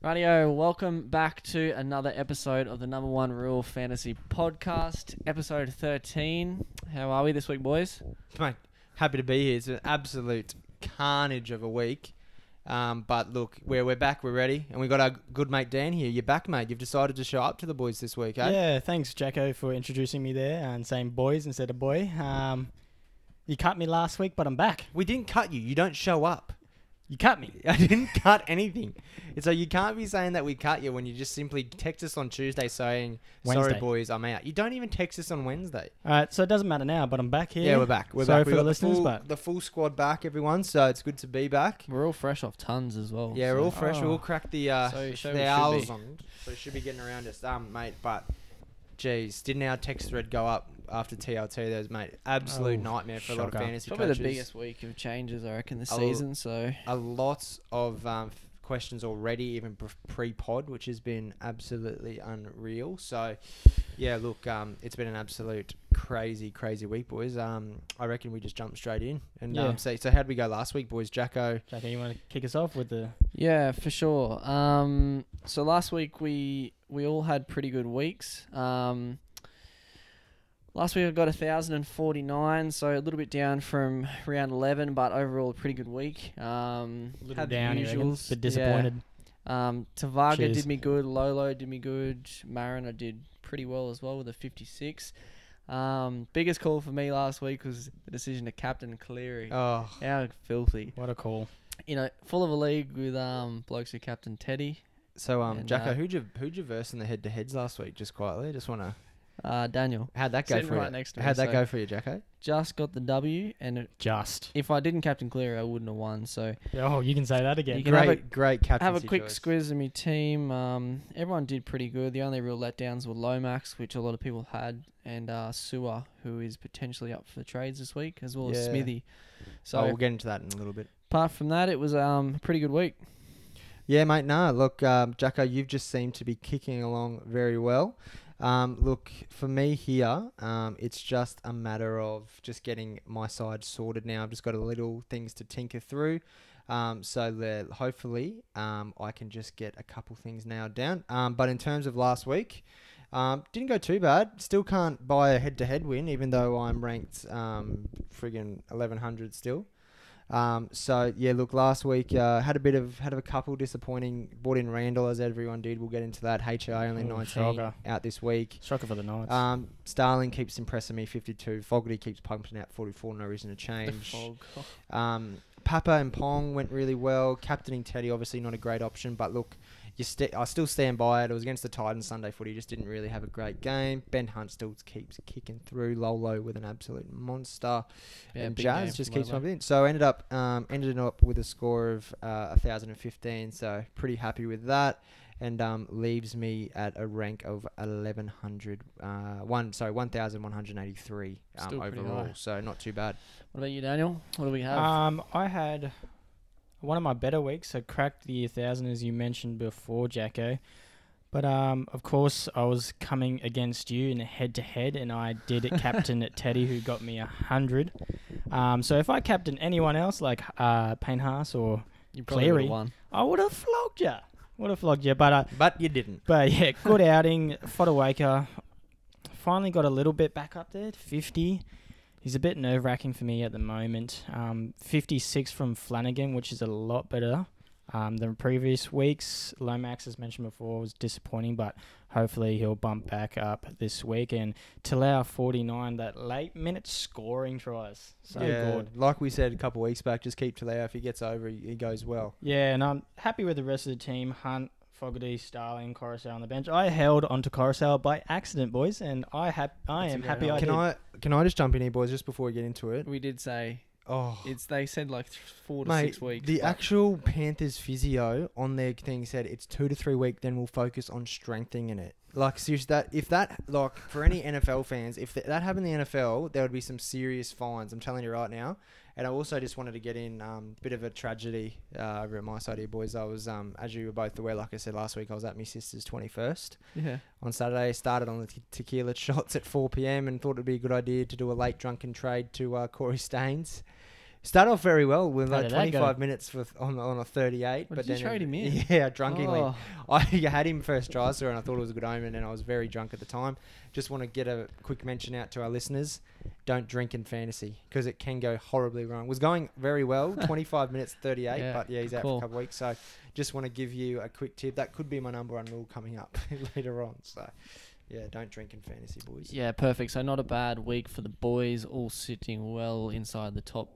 Radio, welcome back to another episode of the number one Real Fantasy Podcast, episode 13. How are we this week, boys? Mate, happy to be here. It's an absolute carnage of a week. But look, we're back, we're ready, and we got our good mate Dan here. You're back, mate. You've decided to show up to the boys this week, eh? Yeah, thanks, Jacko, for introducing me there and saying boys instead of boy. You cut me last week, but I'm back. We didn't cut you. You don't show up. You cut me. I didn't cut anything. So you can't be saying that we cut you when you just simply text us on Tuesday saying, sorry, Wednesday. boys, I'm out. You don't even text us on Wednesday. All right, so it doesn't matter now, but I'm back here. Yeah, we're back. Sorry back. for the listeners, but the full squad back, everyone. So it's good to be back. We're all fresh off tons as well. Yeah, we're all fresh. We all cracked the owls be. on. So it should be getting around us, mate. But, geez, didn't our text thread go up after TLT? There's, mate, absolute nightmare for a lot of shocker. fantasy Probably coaches. the biggest week of changes, I reckon, this season. So A lot of questions already, even pre-pod, which has been absolutely unreal. So, yeah, look, it's been an absolute crazy week, boys. I reckon we just jump straight in. And Yeah. so how'd we go last week, boys? Jacko, you want to kick us off with the... yeah, for sure. So last week we all had pretty good weeks. Last week I got 1,049, so a little bit down from round 11, but overall a pretty good week. Little Had down, the you reckon? usuals. Bit disappointed. Tavaga Cheers. did me good. Lolo did me good. Marin I did pretty well as well with a 56. Biggest call for me last week was the decision to captain Cleary. oh, How filthy. What a call. You know, full of a league with blokes who captain Teddy. so And, Jacko, who'd you verse in the head-to-heads last week? Just quietly, just want to. Daniel. How'd that go Sitting for right you? next to me, How'd that so- go for you, Jacko? Just got the W, and Just. if I didn't captain Cleary, I wouldn't have won. So Oh, you can say that again. You can have Great captaincy have a quick choice. squiz of my team. Everyone did pretty good. The only real letdowns were Lomax, which a lot of people had, and Sewer, who is potentially up for trades this week, as well as Yeah. Smithy. So We'll get into that in a little bit. apart from that, it was a pretty good week. Yeah, mate. No, look, Jacko, you've just seemed to be kicking along very well. Look, for me here, it's just a matter of just getting my side sorted now. I've just got a little things to tinker through. So that hopefully I can just get a couple things nailed down. But in terms of last week, didn't go too bad. Still can't buy a head-to-head win, even though I'm ranked friggin' 1100 still. So yeah, look, last week had a couple disappointing. Bought in Randall as everyone did. We'll get into that. HI only 19 shocker. out this week. Shocker for the Knights. Starling keeps impressing me, 52. Fogarty keeps pumping out 44. No reason to The change. fog. Papa and Pong went really well. Captaining Teddy obviously not a great option, but look, I still stand by it. It was against the Titans Sunday footy. Just didn't really have a great game. Ben Hunt still keeps kicking through. Lolo with an absolute monster. Yeah, And big game Jazz just from keeps Lolo. pumping in. So ended up with a score of 1,015. So pretty happy with that. And leaves me at a rank of 1,183 Still pretty overall. high. So not too bad. What about you, Daniel? What do we have? I had one of my better weeks. I cracked the 1,000 as you mentioned before, Jacko. But of course, I was coming against you in a head-to-head, and I did captain at Teddy, who got me 100. So if I captained anyone else, like Payne Haas or You probably Cleary, would've won. I would have flogged you. But you didn't. But yeah, good outing. Fodawaker finally got a little bit back up there, 50. He's a bit nerve-wracking for me at the moment. 56 from Flanagan, which is a lot better than previous weeks. Lomax, as mentioned before, was disappointing, but hopefully he'll bump back up this week. And Talau 49, that late minute scoring tries. So good. Like we said a couple of weeks back, just keep Talau. If he gets over, he goes well. Yeah, and I'm happy with the rest of the team. Hunt, Fogarty, Starling, Coruscant on the bench. I held onto Coruscant by accident, boys, and I am happy I did. Can I just jump in here, boys, just before we get into it? We did say Oh, they said like 4 to mate, 6 weeks. the but actual Panthers physio on their thing said it's 2 to 3 weeks. Then we'll focus on strengthening it. Like seriously, if that like for any NFL fans, if that happened in the NFL, there would be some serious fines. I'm telling you right now. And I also just wanted to get in a bit of a tragedy over at my side here, boys. I was, as you were both aware, like I said last week, I was at my sister's 21st yeah. on Saturday. Started on the tequila shots at 4 p.m. and thought it'd be a good idea to do a late drunken trade to Corey Staines. Started off very well with How like did that go? 25 minutes on a 38. What, but did you then trade him in? Yeah, drunkenly. Oh. I had him first try, sir, and I thought it was a good omen, and I was very drunk at the time. Just want to get a quick mention out to our listeners. Don't drink in fantasy because it can go horribly wrong. Was going very well, 25 minutes, 38, Yeah, but yeah, he's out for cool. a couple of weeks. So just want to give you a quick tip. That could be my number one rule coming up later on. So yeah, don't drink in fantasy, boys. Yeah, perfect. So not a bad week for the boys, all sitting well inside the top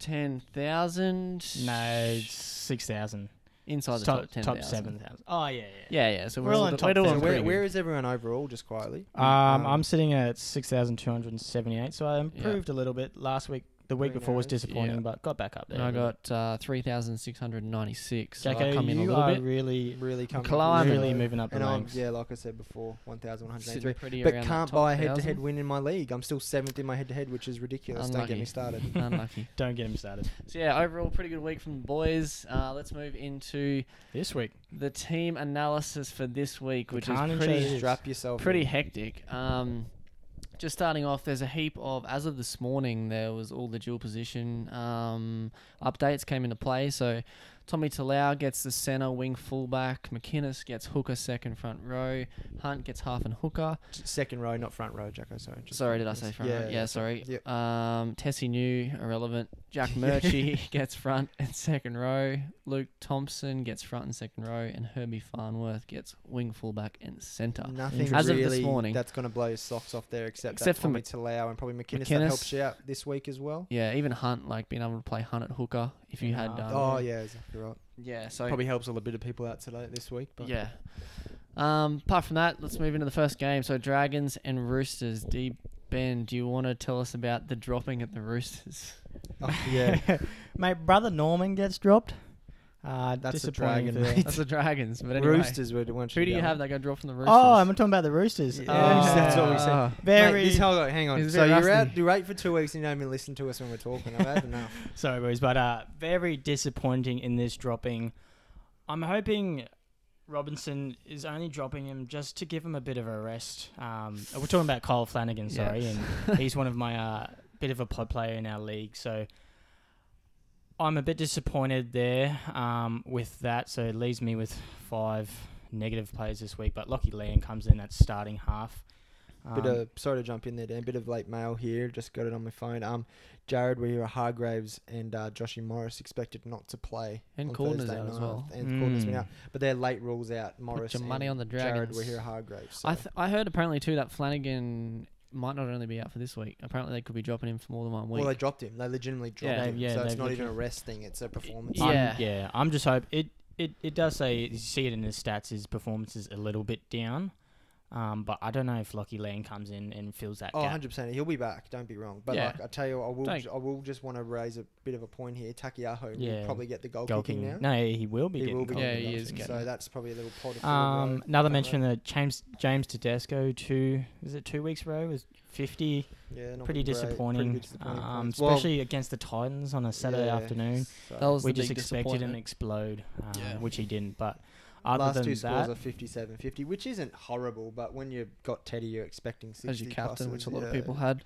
10,000. No, it's 6,000. Inside the top 10,000. Top 7,000. Oh, yeah. Yeah. So We're all in we're top doing 10. So pretty where good. is everyone overall, just quietly? I'm sitting at 6,278, so I improved a little bit last week. The week Very before was nice. disappointing, Yeah. but got back up there. And I got 3,696. So I Jacko, come in a you little are bit. really, Really coming climbing. really moving up the And I'm, ranks. yeah, like I said before, 1,183. Sitting pretty But around can't that buy a top head-to-head 1,000. win in my league. I'm still 7th in my head-to-head, which is ridiculous. Don't get me Unlucky. started. Unlucky. Don't get him started. So yeah, overall pretty good week from the boys. Let's move into This week. the team analysis for this week, The which is Carnage pretty is- Strap yourself pretty in. hectic. Just starting off, there's a heap of, as of this morning, there was all the dual position updates came into play. So Tommy Talau gets the centre, wing, fullback. McInnes gets hooker, second, front row. Hunt gets half and hooker. Second row, not front row, Jacko. Sorry. Sorry, did I say front row? Yeah, sorry. Yep. Tessie New, irrelevant. Jack Murchie gets front and second row. Luke Thompson gets front and second row. And Herbie Farnworth gets wing, fullback, and centre. Nothing As of really this morning. that's going to blow your socks off there except Except that for Tommy Talau and probably McInnes. McInnes. That helps you out this week as well. Yeah, even Hunt, like being able to play Hunt at hooker if you had done. Oh, yeah, exactly right. Yeah, so Probably helps a little bit of people out today this week. But yeah. Apart from that, let's move into the first game. So Dragons and Roosters. Ben, do you want to tell us about the dropping at the Roosters? Oh, yeah. Mate, brother Norman gets dropped. That's a Disappointing dragon, for- mate. That's the Dragons. But anyway, Roosters were the ones. who do you have that got dropped from the Roosters? Oh, I'm talking about the Roosters. Yeah, Oh, that's what we said. Very. Mate, hold on, hang on. He's a So bit you're out, rusty. you're out for 2 weeks and you don't even listen to us when we're talking. I've had enough. Sorry, boys, but very disappointing in this dropping. I'm hoping Robinson is only dropping him just to give him a bit of a rest. We're talking about Kyle Flanagan, Yeah. sorry, and he's one of my bit of a pod player in our league, so I'm a bit disappointed there with that. So it leaves me with 5 negative players this week, but Lockie Leon comes in at starting half. Sorry to jump in there, Dan. Bit of late mail here. Just got it on my phone. Jared Hargraves and Joshy Morris expected not to play. And on Cordner's Thursday out as night, well. And Cordner's been out, but their late rules out. Morris your money and on the Jared Dragons. Hargraves. So. I heard apparently too that Flanagan might not only be out for this week. Apparently they could be dropping him for more than 1 week. Well, they dropped him. They legitimately dropped Yeah, him. yeah, So it's they've not even a legit- rest thing. It's a performance. Yeah. I'm just hoping it does say, you see it in his stats, his performance is a little bit down. But I don't know if Lockie Lane comes in and fills that Oh, gap. 100%. He'll be back. Don't be wrong. But Yeah. like I tell you, Don't- I will just want to raise a bit of a point here. Takiaho Yeah. will probably get the goal Goal kicking now. kicking. No, he will be He getting will be goal Yeah, getting he goal is kicking. getting So it. that's probably a little pot of forward row. Another Don't mention know. that James Tedesco 2 weeks row was 50. Yeah, not Pretty been great. disappointing. Pretty disappointing points. Especially against the Titans on a Saturday yeah, afternoon. so That was We the just big expected him to disappointment. explode, Yeah. which he didn't. But other last than two scores that, are 57-50, which isn't horrible, but when you've got Teddy, you're expecting 60 As your captain, passes, which a lot of yeah. people had.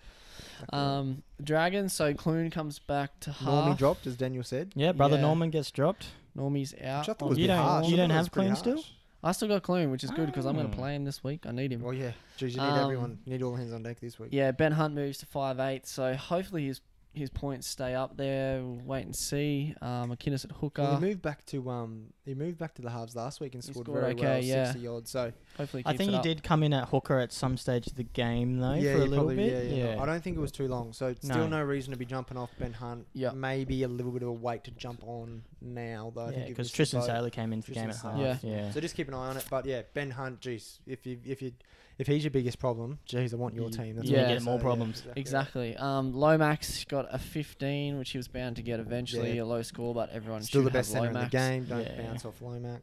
Dragons, so Clune comes back to Normie half. dropped, as Daniel said. yeah, brother Yeah. Norman gets dropped. Normie's out. Which I thought on was a You bit don't- harsh. you I don't thought it have was pretty Clune still? harsh. I still got Clune, which is good because I'm going to Oh. play him this week. I need him. Well, yeah. Jeez, you need Um, everyone. You need all hands on deck this week. Yeah, Ben Hunt moves to 5'8", so hopefully his points stay up there. We'll wait and see. McInnes at hooker. Well, he moved back to the halves last week and He scored scored very okay, well, yeah. 60 odd. So Hopefully I keeps think it he up. did come in at hooker at some stage of the game though yeah, for a he little probably, bit. Yeah. I don't think it was too long. So still No. no reason to be jumping off Ben Hunt. Yeah. Maybe a little bit of a weight to jump on now, though. I think because it was Tristan both. Saylor came into the game at Tristan half. Saylor. Yeah. So just keep an eye on it. But yeah, Ben Hunt, geez, if he's your biggest problem, geez, I want your team. That's Yeah. what I'm Get more saying. problems. Exactly. Lomax got a 15, which he was bound to get eventually. Yeah. A low score, but everyone Still should the best have centre in the Lomax. game. Don't Yeah. bounce off Lomax.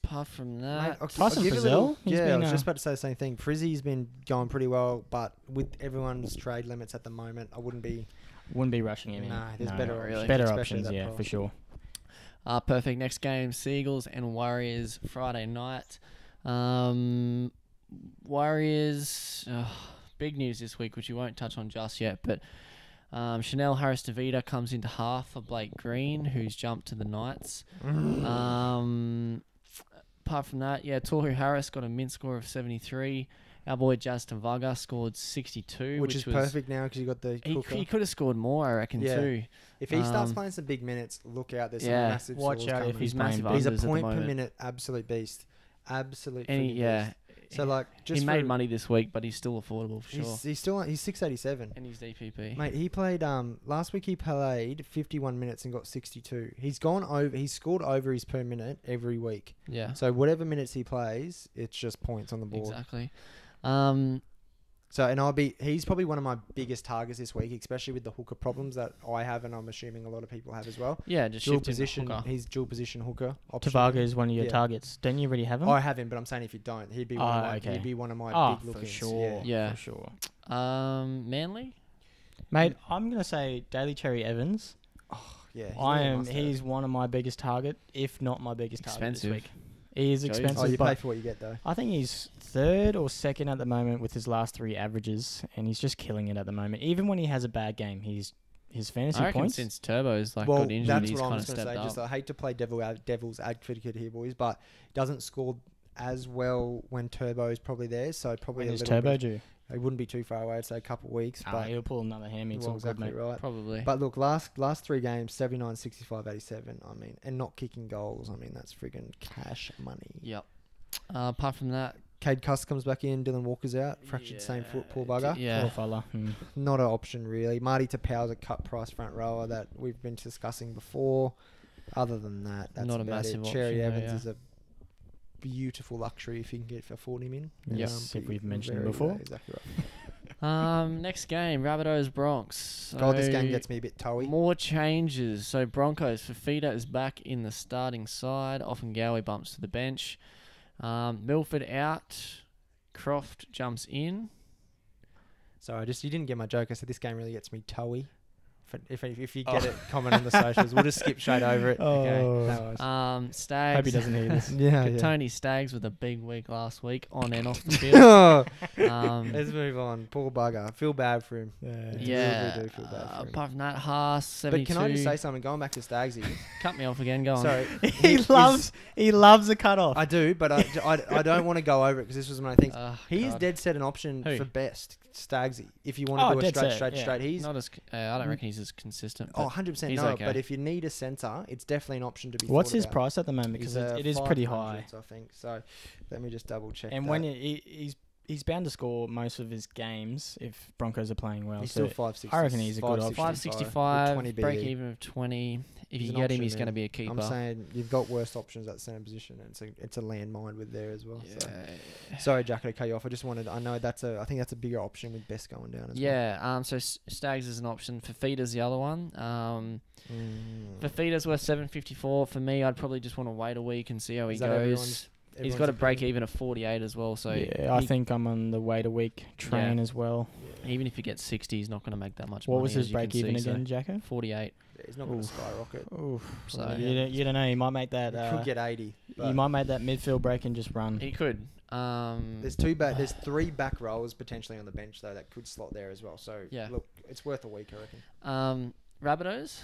Apart from Mate, that, Tyson give you a Frizzell, little- he's Yeah, I been, was just about to say the same thing. Frizzy's been going pretty well, but with everyone's trade limits at the moment, I wouldn't be. Wouldn't be rushing him in. Nah, there's No, better not really. options. Better especially options, that yeah, price. for sure. perfect. Next game, Seagulls and Warriors, Friday night. Warriors, big news this week, which we won't touch on just yet, but Chanel Harris-Tavita comes into half for Blake Green, who's jumped to the Knights. Apart from that, Tohu Harris got a mint score of 73. Our boy Justin Varga scored 62, which is was perfect now because you got the hooker. He could have scored more, I reckon, too. If he starts playing some big minutes, look out. There's some massive watch scores out coming. if he's massive. playing He's a unders at the point per moment. minute absolute beast. Absolute And freaking beast. So like, just he made money this week, but he's still affordable for sure. He's 687. And he's DPP. Mate, he played last week. He played 51 minutes and got 62. He's gone over. He's scored over his per minute every week. Yeah. So whatever minutes he plays, it's just points on the board. Exactly. So he's probably one of my biggest targets this week, especially with the hooker problems that I have, and I'm assuming a lot of people have as well. Yeah, just Dual shift him to position. hooker. He's dual position hooker. option. Tavaga is one of your Yeah. targets. Don't you already have him? I have him, but I'm saying if you don't, he'd be one of my. okay. He'd be one of my big for lookings. sure. Yeah. For sure. Manly? Mate, I'm going to say Daly Cherry Evans. Yeah. Yeah. He's one of my biggest target, if not my biggest target Expensive. this week. He is Joey? expensive, Oh, you pay but for what you get though. I think he's third or second at the moment with his last 3 averages, and he's just killing it at the moment. Even when he has a bad game, his fantasy I reckon points. since Turbo's got injured, that's he's what kind I'm of just going stepped to say. up. Just I hate to play devil's advocate here, boys, but doesn't score as well when Turbo is probably there. So probably When a is little Turbo bit. due? It wouldn't be too far away. I'd say a couple of weeks. But He'll pull another hammy. It's well, all good, exactly mate. right. Probably. But look, last 3 games, 79, 65, 87. I mean, and not kicking goals. I mean, that's friggin' cash money. Yep. Apart from that, Cade Cuss comes back in. Dylan Walker's out. Fractured same foot. Poor bugger. Yeah. Poor fella. Not an option really. Marty Tapau's a cut price front rower that we've been discussing before. Other than that, that's Not a about massive it. option, Cherry though, Evans yeah. is a beautiful luxury if you can get for 40 min. Yes, if we've mentioned very, before. exactly right. next game, Rabbitohs Bronx. God, this game So, gets me a bit toey. more changes. So Broncos, Fafita is back in the starting side. Offengawi bumps to the bench. Milford out. Croft jumps in. Sorry, you didn't get my joke. I said this game really gets me toey. If you get it, comment on the socials. We'll just skip straight over it. Okay. No worries. Stags. Hope he doesn't hear this. Yeah. Tony Staggs with a big week last week on and off the field. Let's move on. Poor bugger. I feel bad for him. Yeah. Really do feel bad for him. Apart from that, Haas 72. But can I just say something? Going back to Stagsy. Cut me off again. Go on. Sorry. he loves a cut off. I do, but I don't want to go over it because this was one of the things. He is God. dead set an option Who? for best, Stagsy. If you want to do a dead straight. set, yeah. He's Not as. I don't reckon he's as consistent. Oh, but 100% he's no. okay. But if you need a centre, it's definitely an option to be. What's thought his about. price at the moment? Because it is pretty high. 500s, I think. So let me just double check. And that. when he's bound to score most of his games if Broncos are playing well. he's So still 560. I reckon he's a good option. 565. 20 Break BD. even of 20. If He's you an get him, option, he's going to man. be a keeper. I'm saying you've got worse options at centre position, and it's a landmine with there as well. Yeah. So. Sorry, Jack, to cut you off. I know I think that's a bigger option with Best going down as well. Yeah. So Stags is an option. Fafita's the other one. Fafita's worth 754. For me, I'd probably just want to wait a week and see how he Is that goes. everyone's He's got a break opinion? even of 48 as well. So yeah, I think I'm on the wait a week train as well. even if he gets 60, he's not going to make that much What money. was his as you can break even see, again, Jacko? 48. Yeah, he's not going to Oof. skyrocket. So You don't know. He might make that. He could get 80. He but might make that midfield break and just run. he could. There's 3 back rows potentially on the bench though that could slot there as well. So Yeah. look, it's worth a week, I reckon. Rabbitohs.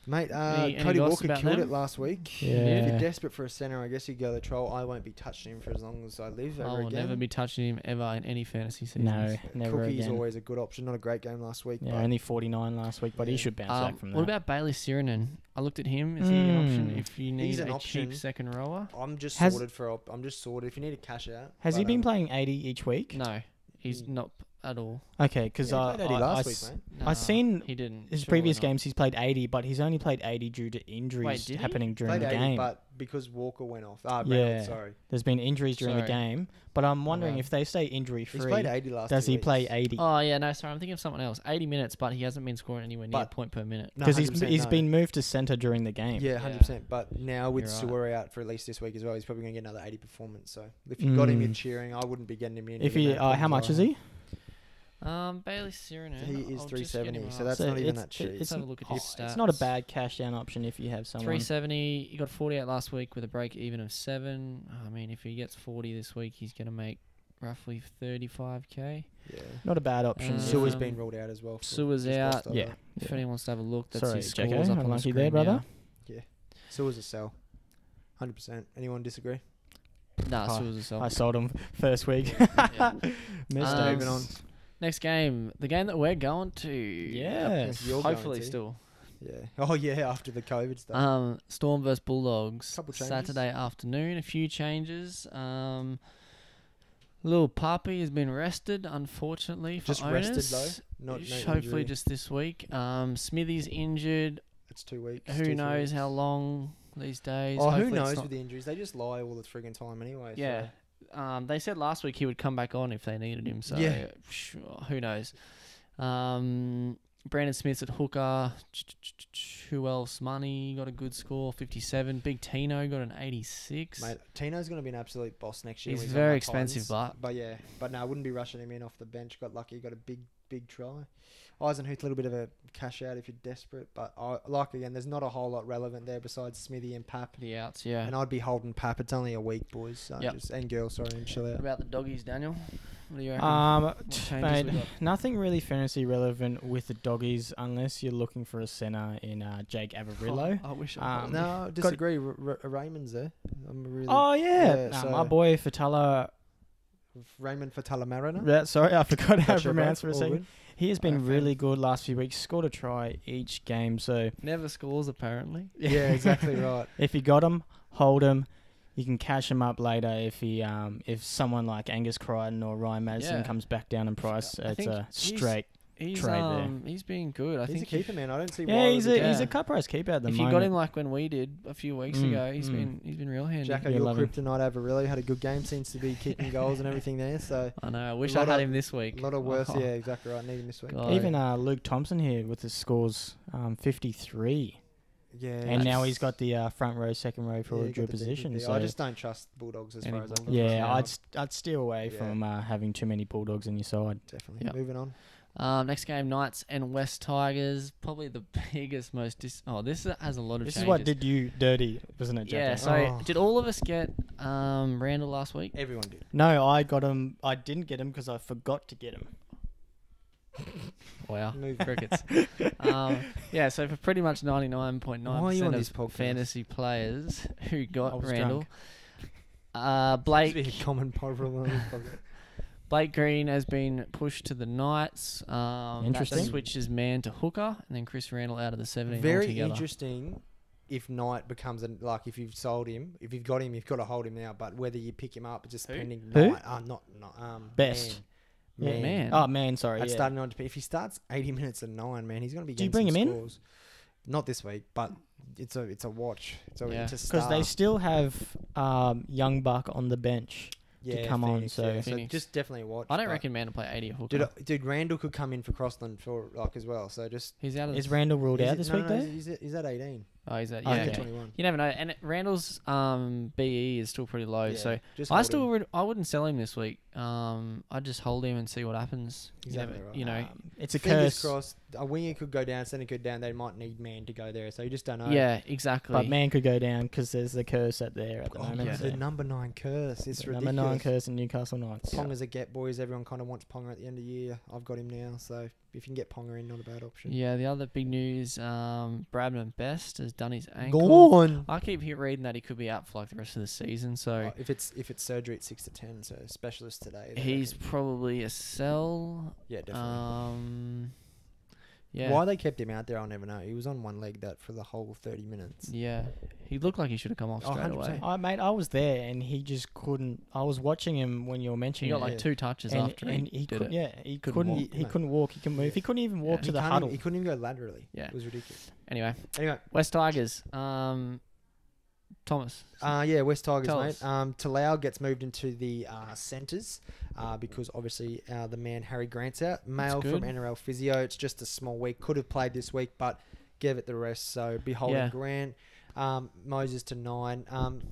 Mate, Any Cody goss Walker about killed them? it last week. Yeah. If you're desperate for a centre, I guess you go the troll. I won't be touching him for as long as I live I ever will again. never be touching him ever in any fantasy season. No, never Cookie's again. always a good option. Not a great game last week. Yeah, but only 49 last week, but he Yeah. should bounce back from that. What about Bailey Sirinen? I looked at him. Is he an option if you need He's an a option. cheap second rower? I'm just Has- sorted I'm just sorted. If you need a cash out. Has he but, been playing 80 each week? No, he's Mm. not at all. Okay, because Yeah, he played 80 last week, mate. Nah, seen he didn't. his Surely previous not. games he's played 80, but he's only played 80 due to injuries did he? happening during Played the 80, game. but because Walker went off. Yeah. Reynolds, sorry. There's been injuries during the Sorry. game, but I'm wondering bad. if they stay injury He's free, played 80 last does 2 he weeks. play 80? Oh yeah, no, sorry, I'm thinking of someone else. 80 minutes, but he hasn't been scoring anywhere near a But- point per minute. No, Because 100% he's no. been moved to centre during the game. Yeah, 100%. But now with You're right. Sewer out for at least this week as well, he's probably going to get another 80 performance. So if you got him in Mm. cheering, I wouldn't be getting him in. If with he, the amount of how much problems is I he? Bailey Sirinen. He is I'll just 370, get him so up. that's So not even it's- that cheap. Let's have a look at his stats. It's not a bad cash down option if you have someone. 370. He got 48 last week with a break even of 7. I mean, if he gets 40 this week, he's going to make roughly 35k. Yeah. Not a bad option. Sua's Um, been ruled out as well. Sua's just out. lost over. Yeah. If anyone wants to have a look, that's Sorry, his Jacko, scores up on the unlucky screen there, brother. Sua's a sell. 100%. Anyone disagree? Nah, Oh, Sua's a sell. I sold him first week. Yeah. Missed Um, it. Moving on. Next game, the game that we're going to. Yes. You're going Hopefully to. still. Yeah. Oh, yeah, after the COVID stuff. Storm vs Bulldogs. Couple changes. Saturday afternoon. A few changes. Little Puppy has been rested, unfortunately, for Just owners. rested, though. Not no Hopefully injury. just this week. Smithy's injured. It's 2 weeks. Who 2-3 knows weeks. how long these days. Oh, who Hopefully it's knows not- with the injuries? They just lie all the friggin' time anyway. Yeah. They said last week he would come back on if they needed him. So Yeah. who knows? Brandon Smith's at hooker. Who else? Money got a good score, 57. Big Tino got an 86. Mate, Tino's going to be an absolute boss next year. He's when on very my expensive, Titans. But yeah, but no, I wouldn't be rushing him in off the bench. Got lucky, got a big try. Eisenhuth, a little bit of a cash out if you're desperate. But again, there's not a whole lot relevant there besides Smithy and Pap. The outs, yeah. And I'd be holding Pap. It's only a week, boys. So Yep. and girls, sorry, and chill What out. about the doggies, Daniel? What do you reckon? changes Mate, we got? nothing really fantasy relevant with the doggies unless you're looking for a centre in Jake Avarillo. I wish I Um, No, disagree. Raymond's there. I'm really. Oh yeah, Yeah, Nah, so- my boy Fatala. Raymond Fatala Mariner. Yeah, sorry, I forgot how to Gotcha, bro. pronounce for a All second. good. He has been Alright, really good last few weeks. Scored a try each game. So Never scores, apparently. Yeah, exactly right. if you got him, hold him. You can cash him up later if someone like Angus Crichton or Ryan Madison Yeah. comes back down in price. I It's think a he's- straight. He's Trade there. he's been good. I He's think a keeper, man. I don't see why. Yeah, he's would a Yeah. cut price keeper at the if moment. you got him like when we did a few weeks Mm, ago, he's mm. been real handy. Jacko, Yeah, your love him. kryptonite over really had a good game. Seems to be kicking goals and everything there. So I know. I wish a I lot had of- him this a week. lot of worse. Oh, Yeah, exactly right. Need him this week. God. Even Luke Thompson here with his scores 53. Yeah, And now that's- he's got the front row, second row yeah, for he dual got the position. DPP. So I just don't trust Bulldogs as Any far as I'm Bulldogs. yeah, Yeah. I'd steer away Yeah. from having too many Bulldogs in your side. Definitely. Yep. Moving on. Next game, Knights and West Tigers. Probably the biggest, most. This has a lot of This changes. is what did you dirty, wasn't it, Yeah. Jacko? So Oh. did all of us get Randall last week? Everyone did. No, I got him. I didn't get him because I forgot to get him. Wow. Move. Crickets. Yeah. So for pretty much 99.9% Why are you on of this podcast? fantasy players who I got was Randall, drunk. Blake. Blake A common problem on this podcast. Blake Green has been pushed to the Knights. Interesting. That switches man to hooker, and then Chris Randall out of the 17 Very altogether. interesting. If Knight becomes like if you've sold him, if you've got him, you've got to hold him now. But whether you pick him up, it's just Who? pending. Who? Knight, not Best. Man. Yeah, man. Oh man, sorry. That's Yeah. starting on to if he starts 80 minutes at 9, man, he's going to be. Do you getting bring some him in? scores. Not this week, but it's a watch. It's a Yeah. it's a Because they start. still have Young Buck on the bench. come on, Phoenix, so- yeah. Phoenix. Just definitely a watch. I don't but- reckon man to play 80 at hooker. Dude, Randall could come in for Crossland for as well. So just He's out of. Is Randall ruled Is out it- this no, week no, though? He's at 18. Oh, he's at. Okay. Yeah. He's okay. 21. You never know. And Randall's BE is still pretty low, Yeah, so just I hold still him. I wouldn't sell him this week. I'd just hold him and see what happens. You Exactly never- right. You know. It's a Fingers curse. crossed. A winger could go down, center could down. They might need man to go there, so you just don't know. Yeah, exactly. But man could go down because there's the curse at there at the Oh, moment. yeah. so- the number 9 curse. It's the ridiculous. number 9 curse in Newcastle Knights. Ponga's a get, boys. Everyone kind of wants Ponga at the end of the year. I've got him now, so if you can get Ponga in, not a bad option. Yeah, the other big news, Bradman Best has done his ankle. Go on. I keep reading that he could be out for like the rest of the season, so If it's surgery at 6 to 10, so specialist today. they he's reckon. probably a sell. Yeah, definitely. Yeah. Why they kept him out there, I'll never know. He was on one leg that for the whole 30 minutes. Yeah. He looked like he should have come off Oh, straight 100%. away. Mate, I was there and he just couldn't. I was watching him when you were He mentioning got it. like Yeah. 2 touches and, after and he did couldn't. it. Yeah, he Couldn't couldn't. walk. He No. couldn't walk. He couldn't move. Yeah. He couldn't even walk Yeah. to the Can't huddle. even- he couldn't even go laterally. Yeah. It was ridiculous. Anyway, Anyway, West Tigers. Thomas. yeah, West Tigers, Tell mate. us. Talau gets moved into the centres because obviously the man Harry Grant's out. Mail from good. NRL Physio. It's just a small week. Could have played this week, but gave it the rest. So be holding Yeah. Grant. Moses to 9.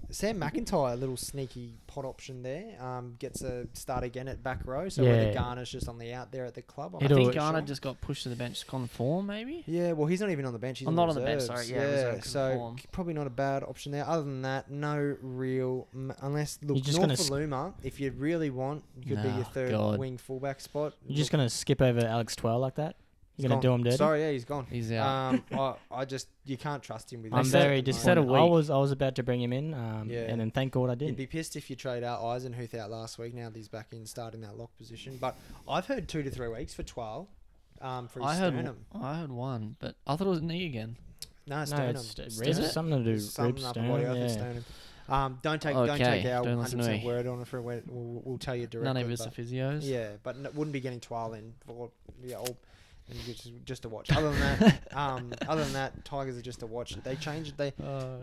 Sam McIntyre, a little sneaky pot option there. Gets a start again at back row. So whether Garner's just on the out there at the club. I think Garner just got pushed to the bench, gone form maybe. Yeah, well, he's not even on the bench. He's not on the bench. Sorry, yeah. So probably not a bad option there. Other than that, no real unless look North Luma. If you really want, could be your third wing fullback spot. You're just gonna skip over Alex Twell like that. You're going to do him dirty? Sorry, yeah, he's gone. He's out. I just, you can't trust him with I'm very disappointed. I was about to bring him in, and then thank God I did. You'd be pissed if you trade out Eisenhuth out last week. Now that he's back in, starting that lock position. But I've heard 2 to 3 weeks for 12 for his sternum. I heard 1, but I thought it was knee again. No, sternum. It's something to do with ribs, sternum. Don't take our 100% word on it. We'll tell you directly. None of us are physios. Yeah, but wouldn't be getting twirl in. Just to watch. Other than that, Tigers are just to watch. They changed.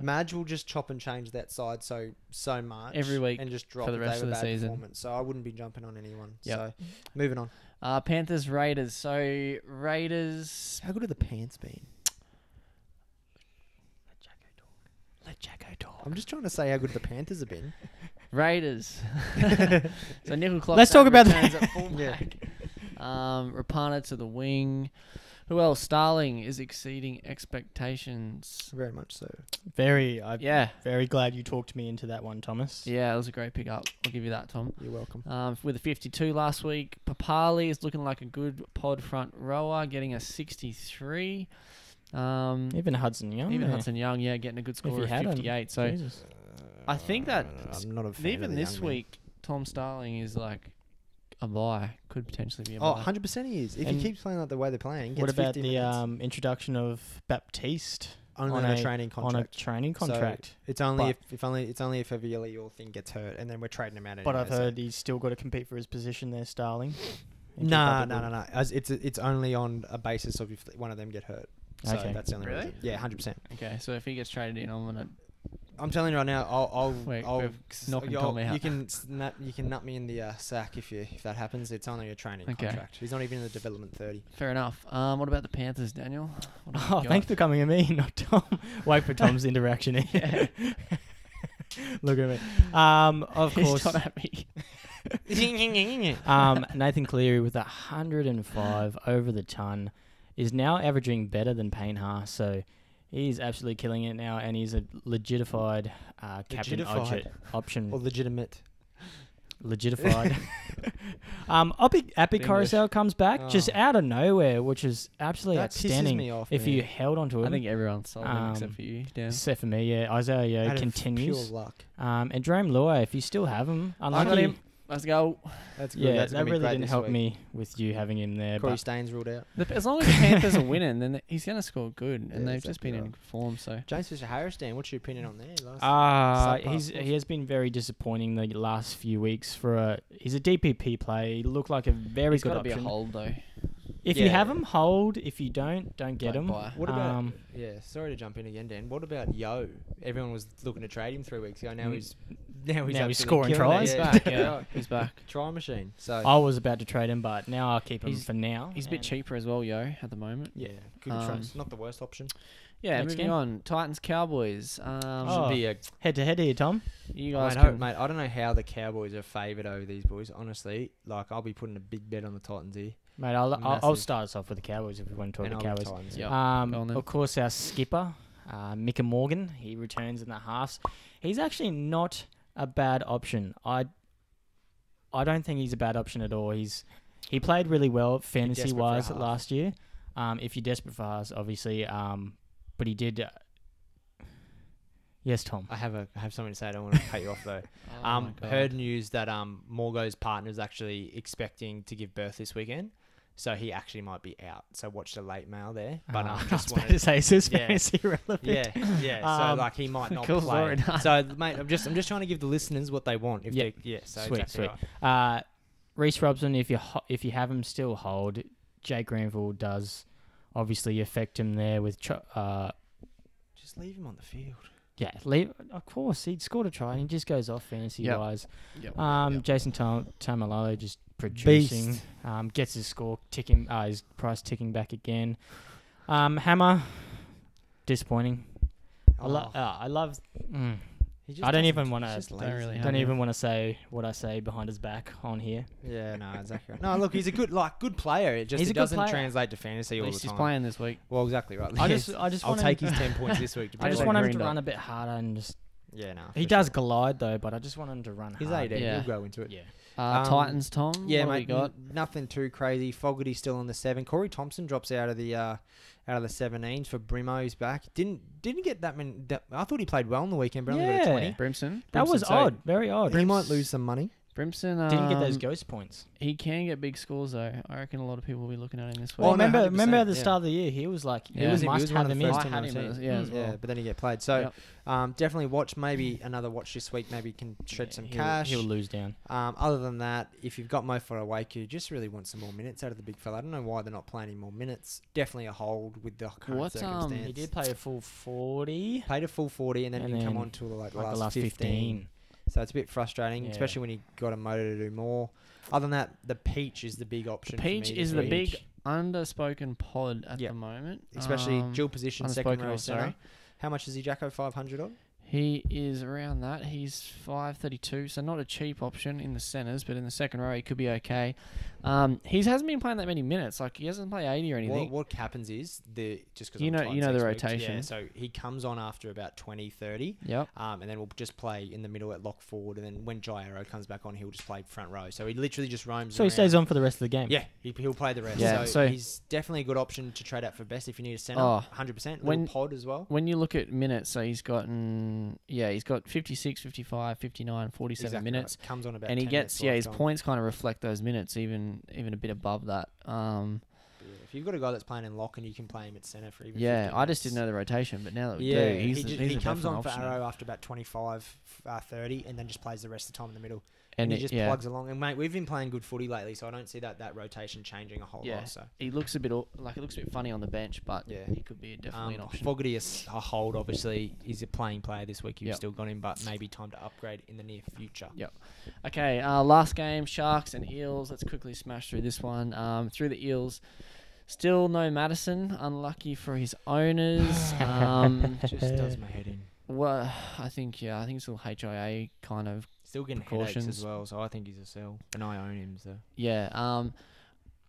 Madge will just chop and change that side so much every week and just drop for the rest of the season. Performance. So I wouldn't be jumping on anyone. Yep. So moving on. Panthers Raiders. So Raiders. How good have the Pants been? Let Jacko talk. I'm just trying to say how good the Panthers have been. Raiders. So Nickel Clock. Let's talk about that. At fullback. Rapana to the wing. Who else? Starling is exceeding expectations. Very much so. Very glad you talked me into that one, Thomas. Yeah, it was a great pickup. I'll give you that, Tom. You're welcome. With a 52 last week. Papali is looking like a good pod front rower, getting a 63. Even Hudson Young. Getting a good score of 58. So Jesus. I think that I'm not a fan even of this week, Tom Starling is like a buy. Could potentially be a buy. 100% he is. If he keeps playing like the way they're playing. What about the introduction of Baptiste? Only on a training contract. On a training contract. So it's only if a really your thing gets hurt, and then we're trading him out. But I've heard he's still got to compete for his position there, Starling. No. It's only on a basis of if one of them get hurt. So that's the only reason. Yeah, 100%. Okay, so if he gets traded in, I'm telling you right now, I'll you can nut me in the sack if that happens. It's only a training contract. He's not even in the development 30. Fair enough. What about the Panthers, Daniel? Thanks for coming at me, not Tom. Wait for Tom's interaction here. Look at me. Of course. He's not at me. Nathan Cleary with 105 over the ton is now averaging better than Payne Haas, so he's absolutely killing it now, and he's a legitified captain option. Or legitimate. Legitified. Epic Carousel comes back just out of nowhere, which is absolutely outstanding. Me off, if you held onto it. I think everyone's sold him except for you, Dan. Except for me, yeah. Isaiah Yeo continues. Pure luck. And Jerome Luai, if you still have him, I got him. Let's go. That's good. Yeah, that really didn't help me with you having him there. Corey Staines ruled out. As long as the Panthers are winning, then he's going to score good, and they've just been in good form. So James Fisher-Harris, Dan, what's your opinion on there? He has been very disappointing the last few weeks. He's a DPP play. He looked like a very good option. He's got to be a hold though. If you have him, hold. If you don't get him. What about? Sorry to jump in again, Dan. What about Yo? Everyone was looking to trade him 3 weeks ago. Now he's scoring tries. He's back. Yeah, he's back. Try machine. So I was about to trade him, but now I'll keep him for now. He's a bit cheaper as well, Yo, at the moment. Yeah, good choice. Not the worst option. Yeah, moving on. Titans Cowboys. Should be a head-to-head here, Tom. You guys, mate. I don't know how the Cowboys are favoured over these boys. Honestly, I'll be putting a big bet on the Titans here. Mate, I'll start us off with the Cowboys if we want to talk about the Cowboys. Titans, yep. Of course, our skipper, Micah Morgan, he returns in the halves. He's actually not a bad option. I don't think he's a bad option at all. He played really well fantasy-wise last year. If you're desperate for halves, obviously, but he did. Yes, Tom. I have something to say. I don't want to cut you off though. Heard news that Morgo's partner is actually expecting to give birth this weekend. So he actually might be out. So watch the late mail there. But just wanted to say, is fantasy relevant? Yeah. So he might not play. So mate, I'm just trying to give the listeners what they want. Sweet. Right. Reece Robson, if you have him, still hold. Jake Granville does obviously affect him there with. Just leave him on the field. Yeah, of course. He'd scored a try and he just goes off fantasy-wise. Yep. Jason Tamalalo just producing. Gets his score ticking, his price ticking back again. Hammer, disappointing. I love. He just I don't doesn't- even want he's to. just Don't lazy. really Don't even want to say what I say behind his back on here. Yeah, no, exactly. No, look, he's a good player. It just He's it a good doesn't player. translate to fantasy At all least the he's time. playing this week. Well, exactly right. I Yes. just I'll want take him, his 10 points this week. To I just like want him Green to Dot. run a bit harder and just. Yeah, no. He for does sure. glide though, but I just want him to run He's hard. 18. Yeah. He'll grow into it. Yeah. Titans, Tom. Yeah, what mate. do we got? Nothing too crazy. Fogarty still on the 7. Corey Thompson drops out of the 17s for Brimo's back. Didn't get that many. I thought he played well on the weekend, but only got a Yeah. 20. Brimson. That was so odd. Very odd. He might lose some money. Brimson Didn't get those ghost points. He can get big scores though. I reckon a lot of people will be looking at him this week. Well, Oh, no, remember at the 100%, start of the year, he was like, Yeah. it was He was must one have of him the in. first I team had I've him seen. as well. Yeah, but then he get played. So Yep. definitely watch. Maybe another watch this week. Maybe can shred some He'll- cash. He'll lose down. Other than that, if you've got Mo Fodawaker, just really want some more minutes out of the big fella. I don't know why they're not playing any more minutes. Definitely a hold with the current What, circumstance. He did play a full 40. Played a full 40 and then And didn't come then, on till Like the the last 15. So it's a bit frustrating, Yeah. especially when you got a motor to do more. Other than that, the Peach is the big option. Peach for me is this the week. big underspoken pod at Yep. the moment. Especially dual position, second unspoken row odd, centre. sorry. How much is he, Jacko? 500 odd? He is around that. He's 532, so not a cheap option in the centres, but in the second row he could be okay. He hasn't been playing that many minutes. Like he hasn't played 80 or anything. What happens is just because You know the rotation. Yeah, so he comes on after about 20, 30. Yep. And then we'll just play in the middle at lock forward, and then when Jairo comes back on, he'll just play front row. So he literally just roams. So he around. stays on for the rest of the game. Yeah, he'll play the rest. Yeah, so, so- he's definitely a good option to trade out for best if you need a centre. Oh, 100%. when- Little pod as well. When you look at minutes, so he's got 56, 55, 59, 47 Exactly minutes. right. Comes on about And he 10 gets, minutes his lifetime. points kind of reflect those minutes, even a bit above that. Yeah, if you've got a guy that's playing in lock and you can play him at centre for even Yeah, 15 I just minutes. didn't know the rotation, but now that we Yeah, do, he's he a comes definite on for option. Arrow after about 25, 30, and then just plays the rest of the time in the middle. And he it- just yeah, plugs along. And mate, we've been playing good footy lately, so I don't see that rotation changing a whole Yeah. lot. So he looks a bit like it looks a bit funny on the bench, but Yeah. he could be definitely an option. Fogarty is a hold, obviously. He's a playing player this week. You've Yep. still got him, but maybe time to upgrade in the near future. Yep. Okay, last game, Sharks and Eels. Let's quickly smash through this one. Through the Eels, still no Madison. Unlucky for his owners. Just does my head in. Well, I think it's still HIA kind of. Still getting headaches Precautions. as well, so I think he's a sell. And I own him, so. Yeah.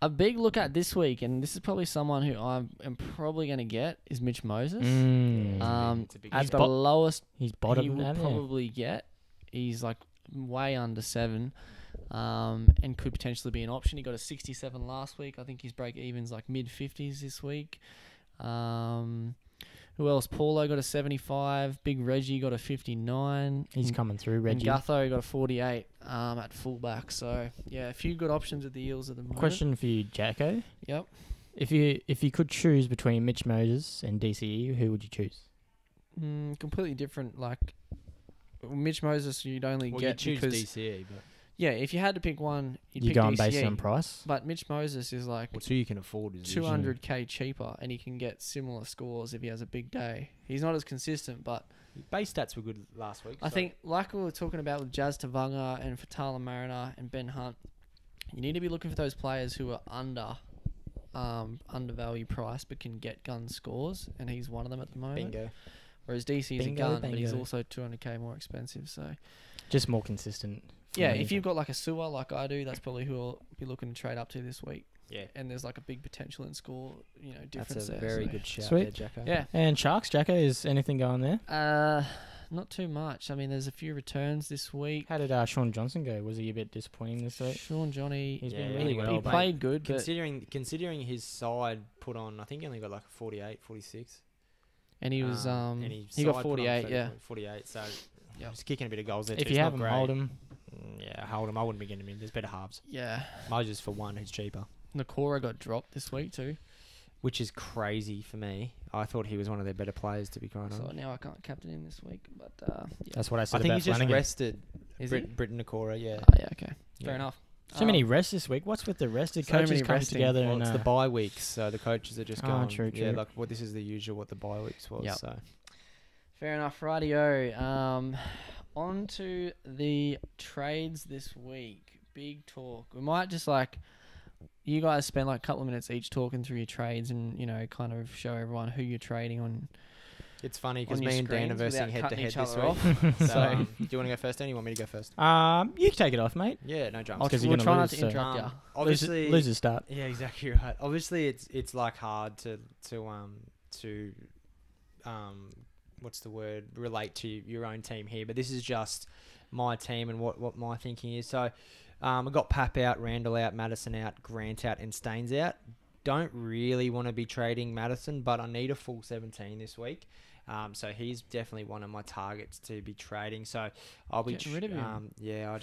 A big look at this week, and this is probably someone who I am probably going to get, is Mitch Moses. It's a big He's As the bo- lowest He's he bottom will now. probably get. He's like way under 7, and could potentially be an option. He got a 67 last week. I think his break even's like mid 50s this week. Who else? Paulo got a 75. Big Reggie got a 59. He's coming through, And Reggie. Gutho got a 48 at fullback. So yeah, a few good options at the Eels at the moment. Question for you, Jacko. Yep. If you could choose between Mitch Moses and DCE, who would you choose? Completely different. Like Mitch Moses, you'd only Well, get you choose because DCE, but yeah, if you had to pick one, you'd You pick going DCE. based on price? But Mitch Moses is like what's who you can afford is usually- 200k cheaper, and he can get similar scores if he has a big day. He's not as consistent, but Base stats were good last week. I so- think, like we were talking about with Jazz Tavanga and Fatala Mariner and Ben Hunt, you need to be looking for those players who are undervalued price but can get gun scores, and he's one of them at the moment. Bingo. Whereas DC's Bingo, a gun, but he's bingo. also 200k more expensive. So Just more consistent. for yeah, me. if you've got like a sewer like I do, that's probably who I'll be looking to trade up to this week. Yeah. And there's like a big potential in score, difference That's a there. very so. good shout Sweet. there, Jacko. Yeah. And Sharks, Jacko, is anything going there? Not too much. I mean, there's a few returns this week. How did Sean Johnson go? Was he a bit disappointing this week? Sean Johnny, He's Yeah, been he really got- well. he mate. but played good, but Considering his side put on, I think he only got like a 48, 46. and he was and he side got put on 48, yeah. 48, so Yep. he's kicking a bit of goals there if too. you It's have not him, great. hold him. Yeah, hold him. I wouldn't be getting him in. There's better halves. Yeah. Moses for one, who's cheaper. Nakora got dropped this week too, Which is crazy for me. I thought he was one of their better players, to be quite so honest. now I can't captain him this week. But yeah. That's what I said I think about he's just Flanagan. rested Is he? Britton Nakora, yeah. Oh, yeah, okay. Fair Yeah. enough. So many rests this week. What's with the rest? Did So coaches many come resting. together Well, and it's the bye weeks, so the coaches are just Oh, going. true, Yeah, true. like this is the usual what the bye weeks was. Yep. So Fair enough, rightio. On to the trades this week. Big talk. We might just you guys spend like a couple of minutes each talking through your trades and kind of show everyone who you're trading on It's funny on because your me and Dan are screens versing without head to cutting head each this other week. off. So, do you want to go first, Dan? You want me to go first? You can take it off, mate. Yeah, no dramas. I'll 'Cause you're we'll gonna try not lose, to so- interrupt you. Obviously, losers start. yeah, exactly right. Obviously, it's like hard to what's the word, relate to your own team here, but this is just my team and what my thinking is. So I got Pap out, Randall out, Madison out, Grant out, and Staines out. Don't really want to be trading Madison, but I need a full 17 this week. So he's definitely one of my targets to be trading. So I'll be Getting rid of him. Yeah,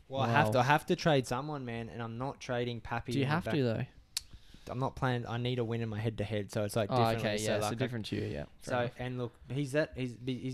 Wow. I have to trade someone, man, and I'm not trading Pappy. Do you have to though? I'm not playing. I need a win in my head to head, so it's like Oh, differently. okay, yeah, so like different to you, yeah. Fair So enough. and look, his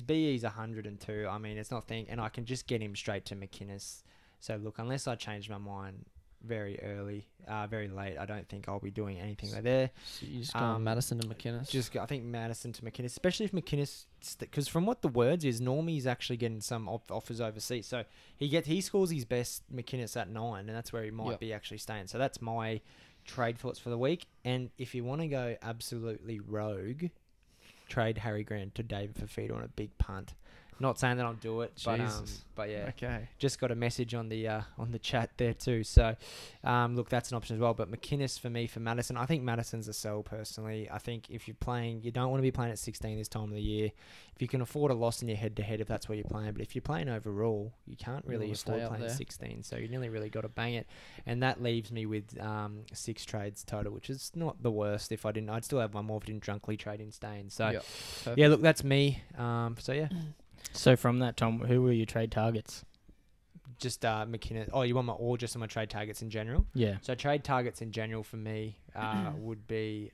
BE's 102. I mean, it's not thing, and I can just get him straight to McInnes. So look, unless I change my mind very late, I don't think I'll be doing anything like there. So you just go on Madison and McInnes. I think Madison to McInnes, especially if McInnes, because from what the words is, Normie's actually getting some offers overseas. So he scores his best McInnes at 9, and that's where he might be actually staying. So that's my trade thoughts for the week. And if you want to go absolutely rogue, trade Harry Grant to David Fafita on a big punt. Not saying that I'll do it, but yeah, Okay. just got a message on the chat there too. So, look, that's an option as well. But McInnes for me, for Madison, I think Madison's a sell personally. I think if you're playing, you don't want to be playing at 16 this time of the year. If you can afford a loss in your head-to-head, if that's what you're playing. But if you're playing overall, you can't really wanna stay afford up playing there. 16. So you nearly really got to bang it. And that leaves me with 6 trades total, which is not the worst. If I didn't, I'd still have one more if I didn't drunkly trade in Stain. So, Yep. yeah, look, that's me. So, yeah. So from that, Tom, who were your trade targets? Just McInnes. Oh, you want just on my trade targets in general? Yeah. So trade targets in general for me would be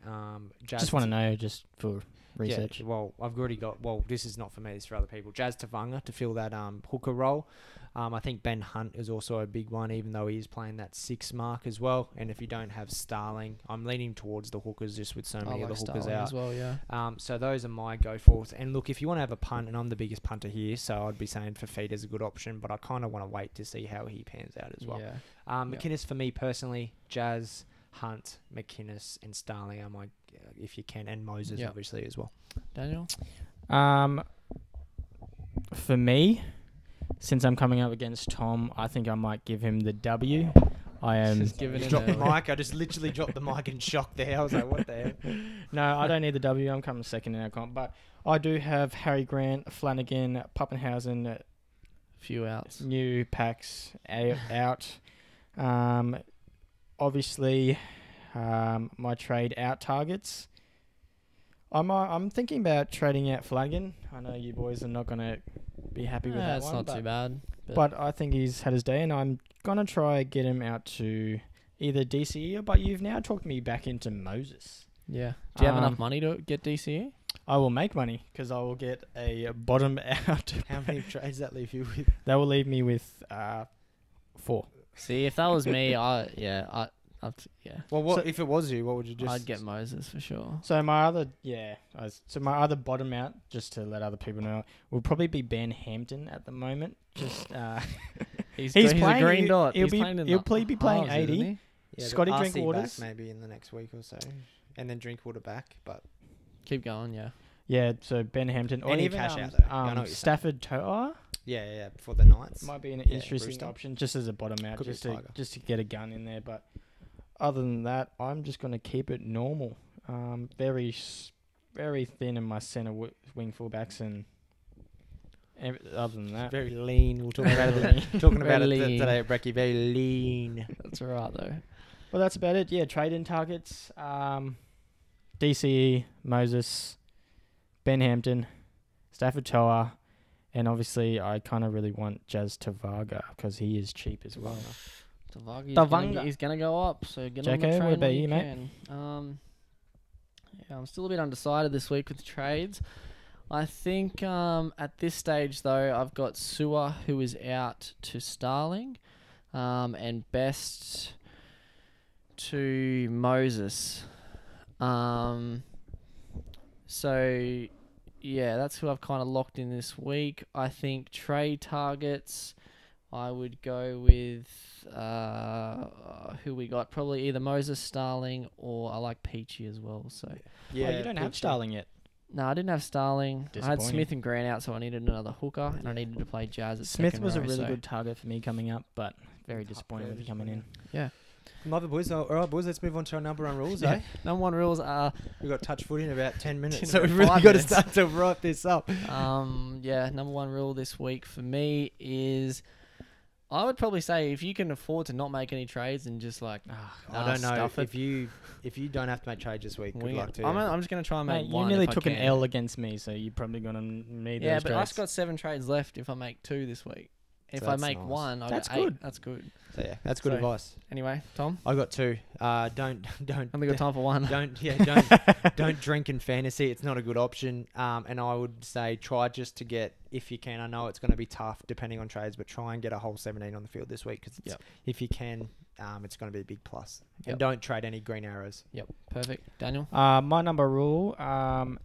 Jazz. Just want to know, just for research. Yeah, well, I've already got. Well, this is not for me. This is for other people. Jazz Tavanga to fill that hooker role. I think Ben Hunt is also a big one, even though he is playing that 6 mark as well. And if you don't have Starling, I'm leaning towards the hookers just with so many of the hookers Starling out. as well, yeah. So those are my go-forths. And look, if you want to have a punt, and I'm the biggest punter here, so I'd be saying Fafita's a good option, but I kind of want to wait to see how he pans out as well. Yeah. McInnes for me personally, Jazz, Hunt, McInnes, and Starling are my, if you can, and Moses obviously as well. Daniel? For me, since I'm coming up against Tom, I think I might give him the W. I am. Just give it in Dropped the early. mic. I just literally dropped the mic in shock there. I was like, what the heck? No, I don't need the W. I'm coming second in our comp, but I do have Harry Grant, Flanagan, Pappenhausen, Few outs. new packs out. Obviously, my trade out targets. I'm thinking about trading out Flanagan. I know you boys are not going to be happy with that It's one. not too bad. But I think he's had his day, and I'm going to try get him out to either DCE, but you've now talked me back into Moses. Yeah. Do you have enough money to get DCE? I will make money because I will get a bottom out. How many trades that leave you with? That will leave me with 4. See, if that was me, I'd Well, what So- if it was you? What would you just? I'd get Moses for sure. So my other, my other bottom out, just to let other people know, will probably be Ben Hampton at the moment. Just He's he's a playing. green dot. He'll He's playing in be the playing halves, isn't 80. he? Yeah, Scotty RC Drinkwaters. back maybe in the next week or so, and then Drinkwater back. But Keep going, yeah. Yeah, so Ben Hampton. Or Any even cash out, though. I know what you're saying. Stafford Toa yeah, for the Knights. might be an Yeah, interesting Brewster. option, just as a bottom out, Could be just a to Tiger. just to get a gun in there. But other than that, I'm just going to keep it normal. Very thin in my centre wing fullbacks, and other than that, Very lean. We'll talk about it. Talking about Very it lean. today, Brecky. Very lean. That's all right, though. well, that's about it. Yeah, trade-in targets. DCE, Moses, Ben Hampton, Stafford Toa, and obviously I kind of really want Jazz Tavaga because he is cheap as well. Tavanga, he's gonna go up, so get on the Jacko, train what about when you, you mate? can. Yeah, I'm still a bit undecided this week with trades. I think at this stage though, I've got Sewer who is out to Starling, and Best to Moses. So yeah, that's who I've kind of locked in this week. I think trade targets, I would go with who we got. Probably either Moses, Starling, or I like Peachy as well. So Yeah, Oh, you don't have Peachy. Starling yet. No, I didn't have Starling. I had Disappointing. Smith and Grant out, so I needed another hooker, and I needed to play Jazz at Smith second was a row, really so- good target for me coming up, but very disappointed with him coming in. Yeah. Love it, boys. All right, boys, let's move on to our number one rules, Yeah. eh? Number one rules are We've got touch footy in about 10 minutes, In so about we've really 5 got to minutes. start to wrap this up. number one rule this week for me is I would probably say if you can afford to not make any trades and just like I don't know. stuff it. If you don't have to make trades this week, good wing luck it. to you. I'm just gonna try and make Mate, one. you nearly if I took an can. L against me, so you're probably gonna need Yeah, those but I've trades. got 7 trades left. If I make 2 this week, if So I that's make nice. 1, I That's got 8. good. That's good. So yeah, that's good So- advice. Anyway, Tom, I got 2. Don't only got time for 1. don't drink in fantasy. It's not a good option. And I would say try just to get, if you can. I know it's going to be tough depending on trades, but try and get a whole 17 on the field this week because Yep. if you can, it's going to be a big plus. Yep. And don't trade any green arrows. Yep, perfect. Daniel, My number rule,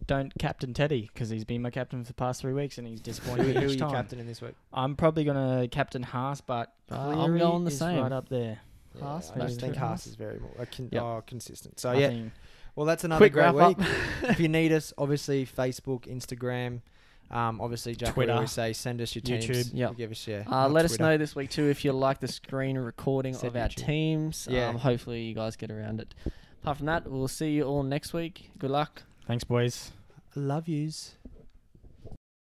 don't captain Teddy because he's been my captain for the past 3 weeks and he's Who disappointed are me you each time. captaining this week? I'm probably gonna captain Haas, but I'm Cleary going the is same. right up there. Haas, I just maybe think three. Haas is very more consistent. So I yeah, think well that's another Quick great wrap week. If you need us, obviously Facebook, Instagram, obviously Jack Twitter. would always say send us your teams. YouTube. Yep. We'll give us your. let us Twitter. know this week too if you like the screen recording Said of our YouTube. teams. Yeah. Hopefully you guys get around it. Apart from that, we'll see you all next week. Good luck. thanks, boys. Love yous.